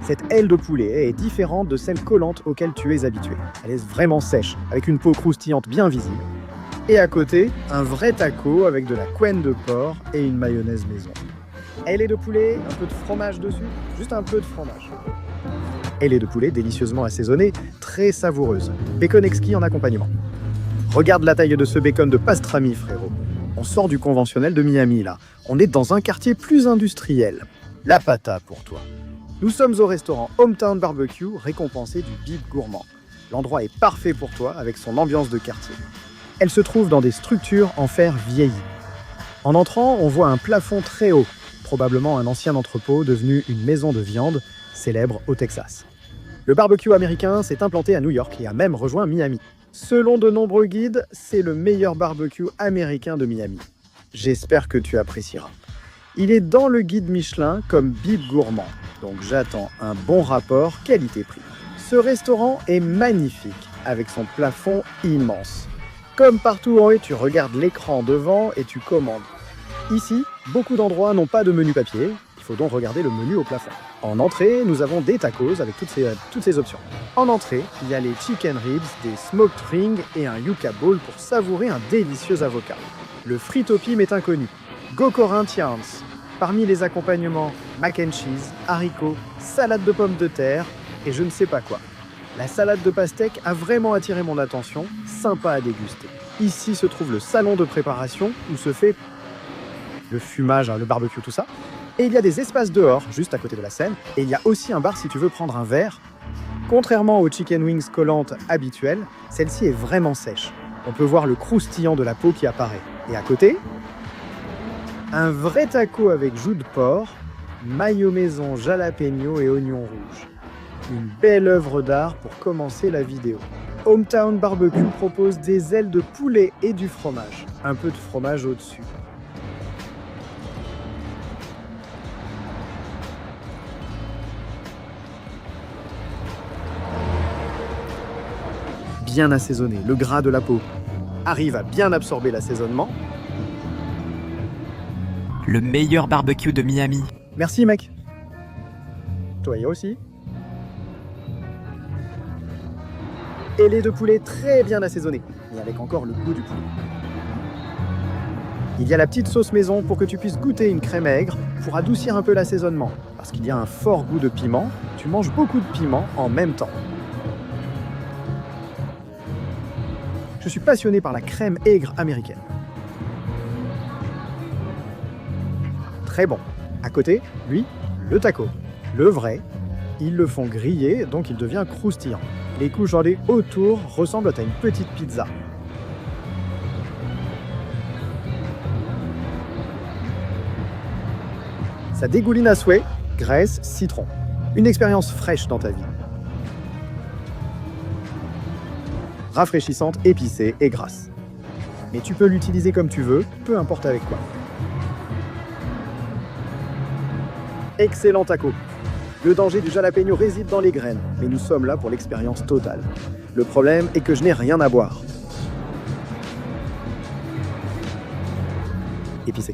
Cette aile de poulet est différente de celle collante auquel tu es habitué. Elle est vraiment sèche, avec une peau croustillante bien visible. Et à côté, un vrai taco avec de la couenne de porc et une mayonnaise maison. Aile de poulet, un peu de fromage dessus, juste un peu de fromage. Aile de poulet délicieusement assaisonnée, très savoureuse. Bacon exquis en accompagnement. Regarde la taille de ce bacon de pastrami, frérot. On sort du conventionnel de Miami, là. On est dans un quartier plus industriel. La pata pour toi. Nous sommes au restaurant Hometown Barbecue, récompensé du Bib Gourmand. L'endroit est parfait pour toi, avec son ambiance de quartier. Elle se trouve dans des structures en fer vieilli. En entrant, on voit un plafond très haut, probablement un ancien entrepôt devenu une maison de viande, célèbre au Texas. Le barbecue américain s'est implanté à New York et a même rejoint Miami. Selon de nombreux guides, c'est le meilleur barbecue américain de Miami. J'espère que tu apprécieras. Il est dans le guide Michelin comme Bib Gourmand, donc j'attends un bon rapport qualité-prix. Ce restaurant est magnifique, avec son plafond immense. Comme partout en haut, tu regardes l'écran devant et tu commandes. Ici, beaucoup d'endroits n'ont pas de menu papier, il faut donc regarder le menu au plafond. En entrée, nous avons des tacos avec toutes ces options. En entrée, il y a les chicken ribs, des smoked rings et un yuca bowl pour savourer un délicieux avocat. Le fritopime est inconnu. Go Corinthians! Parmi les accompagnements, mac and cheese, haricots, salade de pommes de terre et je ne sais pas quoi. La salade de pastèque a vraiment attiré mon attention, sympa à déguster. Ici se trouve le salon de préparation où se fait le fumage, le barbecue, tout ça. Et il y a des espaces dehors, juste à côté de la scène. Et il y a aussi un bar si tu veux prendre un verre. Contrairement aux chicken wings collantes habituelles, celle-ci est vraiment sèche. On peut voir le croustillant de la peau qui apparaît. Et à côté, un vrai taco avec joues de porc, mayo maison, jalapeno et oignons rouges. Une belle œuvre d'art pour commencer la vidéo. Hometown Barbecue propose des ailes de poulet et du fromage. Un peu de fromage au-dessus. Bien assaisonné, le gras de la peau arrive à bien absorber l'assaisonnement. Le meilleur barbecue de Miami. Merci mec. Toi aussi. Et les de poulet très bien assaisonnés, mais avec encore le goût du poulet. Il y a la petite sauce maison pour que tu puisses goûter une crème aigre pour adoucir un peu l'assaisonnement. Parce qu'il y a un fort goût de piment, tu manges beaucoup de piment en même temps. Je suis passionné par la crème aigre américaine. Très bon. À côté, lui, le taco. Le vrai. Ils le font griller, donc il devient croustillant. Les couches en lait autour ressemblent à une petite pizza. Ça dégouline à souhait, graisse, citron. Une expérience fraîche dans ta vie. Rafraîchissante, épicée et grasse. Mais tu peux l'utiliser comme tu veux, peu importe avec quoi. Excellent taco. Le danger du jalapeno réside dans les graines, mais nous sommes là pour l'expérience totale. Le problème est que je n'ai rien à boire. Épicé.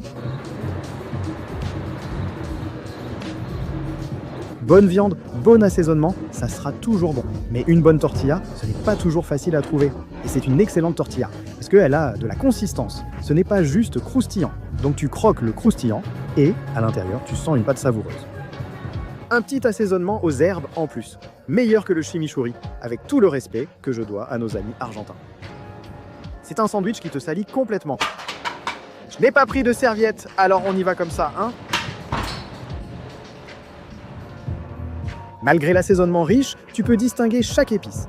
Bonne viande, bon assaisonnement, ça sera toujours bon. Mais une bonne tortilla, ce n'est pas toujours facile à trouver. Et c'est une excellente tortilla, parce qu'elle a de la consistance. Ce n'est pas juste croustillant. Donc tu croques le croustillant, et à l'intérieur, tu sens une pâte savoureuse. Un petit assaisonnement aux herbes en plus. Meilleur que le chimichurri, avec tout le respect que je dois à nos amis argentins. C'est un sandwich qui te salit complètement. Je n'ai pas pris de serviette, alors on y va comme ça, hein? Malgré l'assaisonnement riche, tu peux distinguer chaque épice.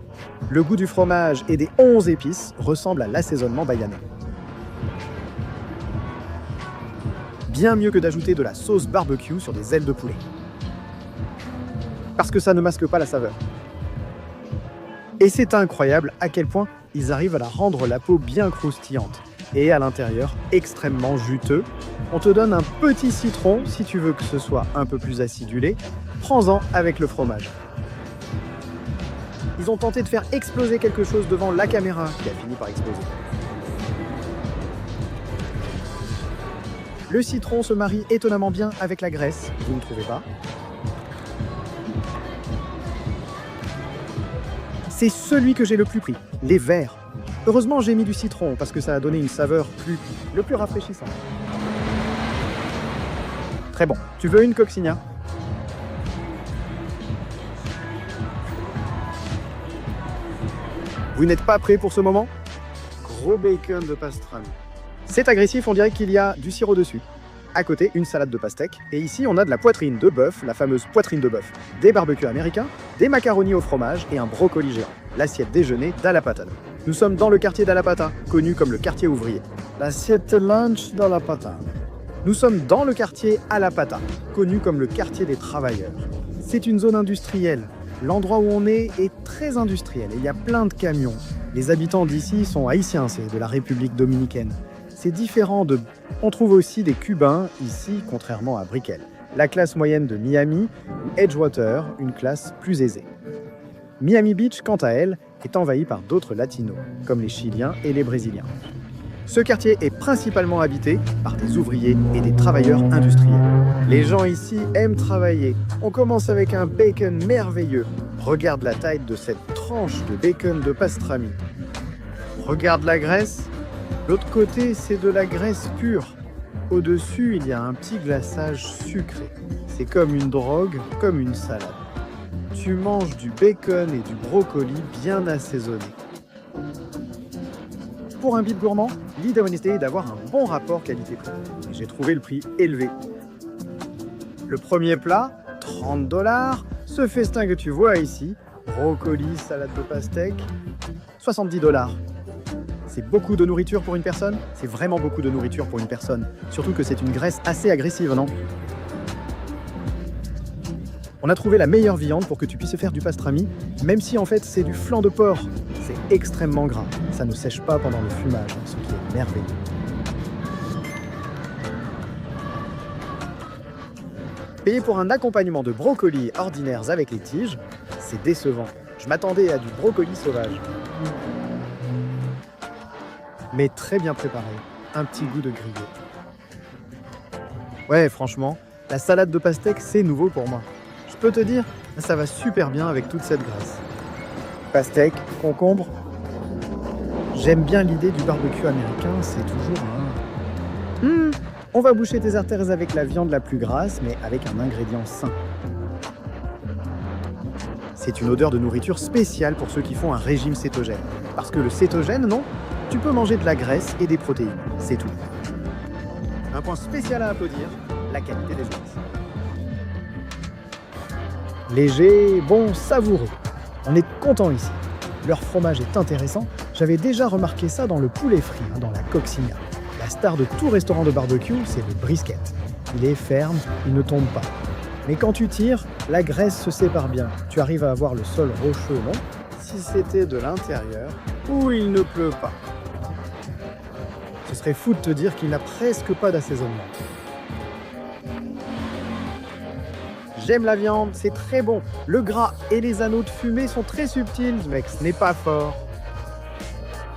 Le goût du fromage et des 11 épices ressemble à l'assaisonnement baïanais. Bien mieux que d'ajouter de la sauce barbecue sur des ailes de poulet. Parce que ça ne masque pas la saveur. Et c'est incroyable à quel point ils arrivent à la rendre la peau bien croustillante. Et à l'intérieur, extrêmement juteux. On te donne un petit citron si tu veux que ce soit un peu plus acidulé. Prends-en avec le fromage. Ils ont tenté de faire exploser quelque chose devant la caméra qui a fini par exploser. Le citron se marie étonnamment bien avec la graisse, vous ne trouvez pas? C'est celui que j'ai le plus pris, les verts. Heureusement, j'ai mis du citron parce que ça a donné une saveur le plus rafraîchissante. Très bon. Tu veux une coccinelle? Vous n'êtes pas prêt pour ce moment? Gros bacon de pastrami. C'est agressif, on dirait qu'il y a du sirop dessus. À côté, une salade de pastèque. Et ici, on a de la poitrine de bœuf, la fameuse poitrine de bœuf. Des barbecues américains, des macaronis au fromage et un brocoli géant. L'assiette déjeuner d'Alla Patana. Nous sommes dans le quartier d'Alla Patana, connu comme le quartier ouvrier. L'assiette lunch d'Alla Patana. Nous sommes dans le quartier Alla Patana, connu comme le quartier des travailleurs. C'est une zone industrielle. L'endroit où on est très industriel et il y a plein de camions. Les habitants d'ici sont haïtiens, c'est de la République dominicaine. C'est différent de... On trouve aussi des Cubains ici, contrairement à Brickell. La classe moyenne de Miami ou Edgewater, une classe plus aisée. Miami Beach, quant à elle, est envahie par d'autres latinos, comme les Chiliens et les Brésiliens. Ce quartier est principalement habité par des ouvriers et des travailleurs industriels. Les gens ici aiment travailler. On commence avec un bacon merveilleux. Regarde la taille de cette tranche de bacon de pastrami. Regarde la graisse. L'autre côté, c'est de la graisse pure. Au-dessus, il y a un petit glaçage sucré. C'est comme une drogue, comme une salade. Tu manges du bacon et du brocoli bien assaisonné. Pour un bide gourmand, l'idéalité est d'avoir un bon rapport qualité-prix. Et j'ai trouvé le prix élevé. Le premier plat, 30 $. Ce festin que tu vois ici, brocoli, salade de pastèque, 70 $. C'est beaucoup de nourriture pour une personne? C'est vraiment beaucoup de nourriture pour une personne. Surtout que c'est une graisse assez agressive, non? On a trouvé la meilleure viande pour que tu puisses faire du pastrami, même si en fait c'est du flanc de porc. C'est extrêmement gras. Ça ne sèche pas pendant le fumage, ce qui est merveilleux. Payer pour un accompagnement de brocolis ordinaires avec les tiges, c'est décevant. Je m'attendais à du brocoli sauvage. Mais très bien préparé, un petit goût de grillé. Ouais, franchement, la salade de pastèque, c'est nouveau pour moi. Je peux te dire, ça va super bien avec toute cette graisse. Pastèque, concombre. J'aime bien l'idée du barbecue américain, c'est toujours un... On va boucher tes artères avec la viande la plus grasse, mais avec un ingrédient sain. C'est une odeur de nourriture spéciale pour ceux qui font un régime cétogène. Parce que le cétogène, non? Tu peux manger de la graisse et des protéines, c'est tout. Un point spécial à applaudir, la qualité des graisses. Léger, bon, savoureux. On est content ici. Leur fromage est intéressant. J'avais déjà remarqué ça dans le poulet frit, dans la coccinelle. La star de tout restaurant de barbecue, c'est le brisket. Il est ferme, il ne tombe pas. Mais quand tu tires, la graisse se sépare bien. Tu arrives à avoir le sol rocheux, non? Si c'était de l'intérieur, où il ne pleut pas. Ce serait fou de te dire qu'il n'a presque pas d'assaisonnement. J'aime la viande, c'est très bon. Le gras et les anneaux de fumée sont très subtils, mais ce n'est pas fort.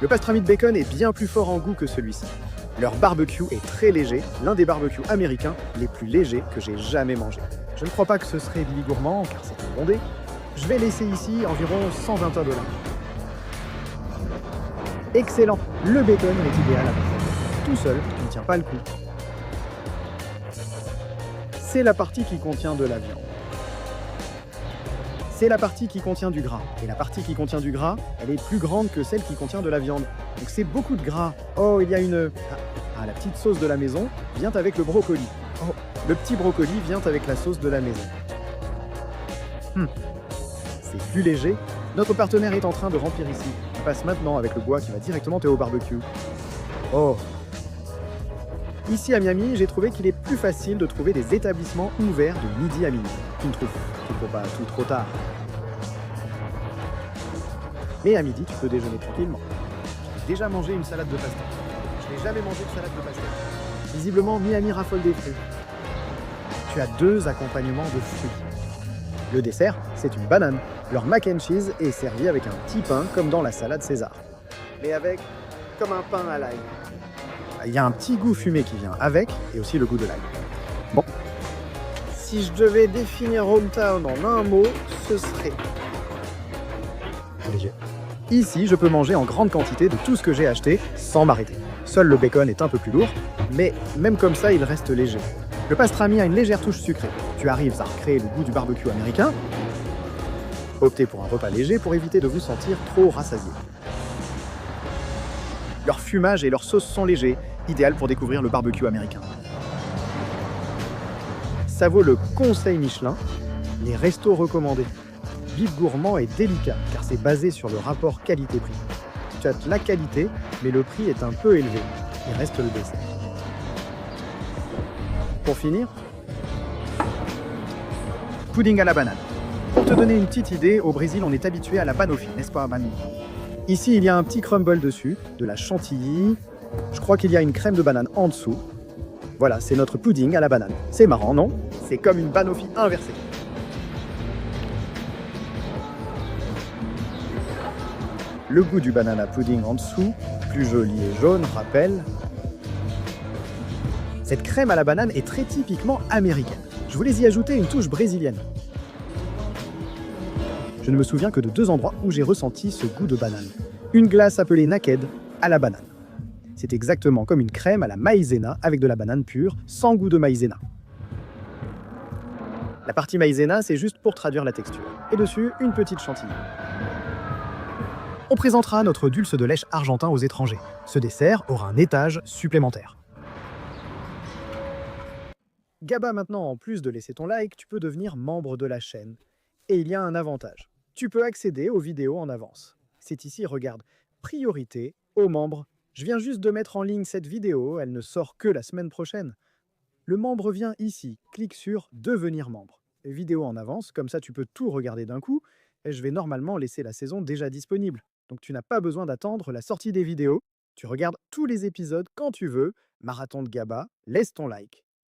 Le pastrami de bacon est bien plus fort en goût que celui-ci. Leur barbecue est très léger, l'un des barbecues américains les plus légers que j'ai jamais mangé. Je ne crois pas que ce serait Billy Gourmand, car c'est un bondé. Je vais laisser ici environ 120 $. Excellent, le bacon est idéal à partager. Tout seul, il ne tient pas le coup. C'est la partie qui contient de la viande. C'est la partie qui contient du gras. Et la partie qui contient du gras, elle est plus grande que celle qui contient de la viande. Donc c'est beaucoup de gras. Oh, il y a une... Ah, la petite sauce de la maison vient avec le brocoli. Oh, le petit brocoli vient avec la sauce de la maison. C'est plus léger. Notre partenaire est en train de remplir ici. Il passe maintenant avec le bois qui va directement au barbecue. Oh. Ici à Miami, j'ai trouvé qu'il est plus facile de trouver des établissements ouverts de midi à minuit. Tu ne trouves pas tout trop tard. Mais à midi, tu peux déjeuner tranquillement. J'ai déjà mangé une salade de pastèque. Je n'ai jamais mangé de salade de pastèque. Visiblement, Miami raffole des fruits. Tu as 2 accompagnements de fruits. Le dessert, c'est une banane. Leur mac and cheese est servi avec un petit pain comme dans la salade César. Mais avec comme un pain à l'ail. Il y a un petit goût fumé qui vient avec, et aussi le goût de l'ail. Bon. Si je devais définir Hometown en un mot, ce serait léger. Ici, je peux manger en grande quantité de tout ce que j'ai acheté sans m'arrêter. Seul le bacon est un peu plus lourd, mais même comme ça, il reste léger. Le pastrami a une légère touche sucrée. Tu arrives à recréer le goût du barbecue américain. Optez pour un repas léger pour éviter de vous sentir trop rassasié. Leur fumage et leur sauce sont légers, idéal pour découvrir le barbecue américain. Ça vaut le conseil Michelin, les restos recommandés. Bib Gourmand est délicat car c'est basé sur le rapport qualité-prix. Tu as de la qualité, mais le prix est un peu élevé. Il reste le dessert. Pour finir, pudding à la banane. Pour te donner une petite idée, au Brésil, on est habitué à la banoffee, n'est-ce pas, Manu? Ici, il y a un petit crumble dessus, de la chantilly. Je crois qu'il y a une crème de banane en dessous. Voilà, c'est notre pudding à la banane. C'est marrant, non? C'est comme une banoffee inversée. Le goût du banana pudding en dessous, plus joli et jaune, rappelle. Cette crème à la banane est très typiquement américaine. Je voulais y ajouter une touche brésilienne. Je ne me souviens que de 2 endroits où j'ai ressenti ce goût de banane. Une glace appelée naked à la banane. C'est exactement comme une crème à la maïzena avec de la banane pure, sans goût de maïzena. La partie maïzena, c'est juste pour traduire la texture. Et dessus, une petite chantilly. On présentera notre dulce de lèche argentin aux étrangers. Ce dessert aura un étage supplémentaire. Gaba, maintenant, en plus de laisser ton like, tu peux devenir membre de la chaîne. Et il y a un avantage. Tu peux accéder aux vidéos en avance. C'est ici, regarde, priorité aux membres. Je viens juste de mettre en ligne cette vidéo, elle ne sort que la semaine prochaine. Le membre vient ici, clique sur devenir membre. Vidéo en avance, comme ça tu peux tout regarder d'un coup, et je vais normalement laisser la saison déjà disponible. Donc tu n'as pas besoin d'attendre la sortie des vidéos. Tu regardes tous les épisodes quand tu veux. Marathon de Gaba, laisse ton like.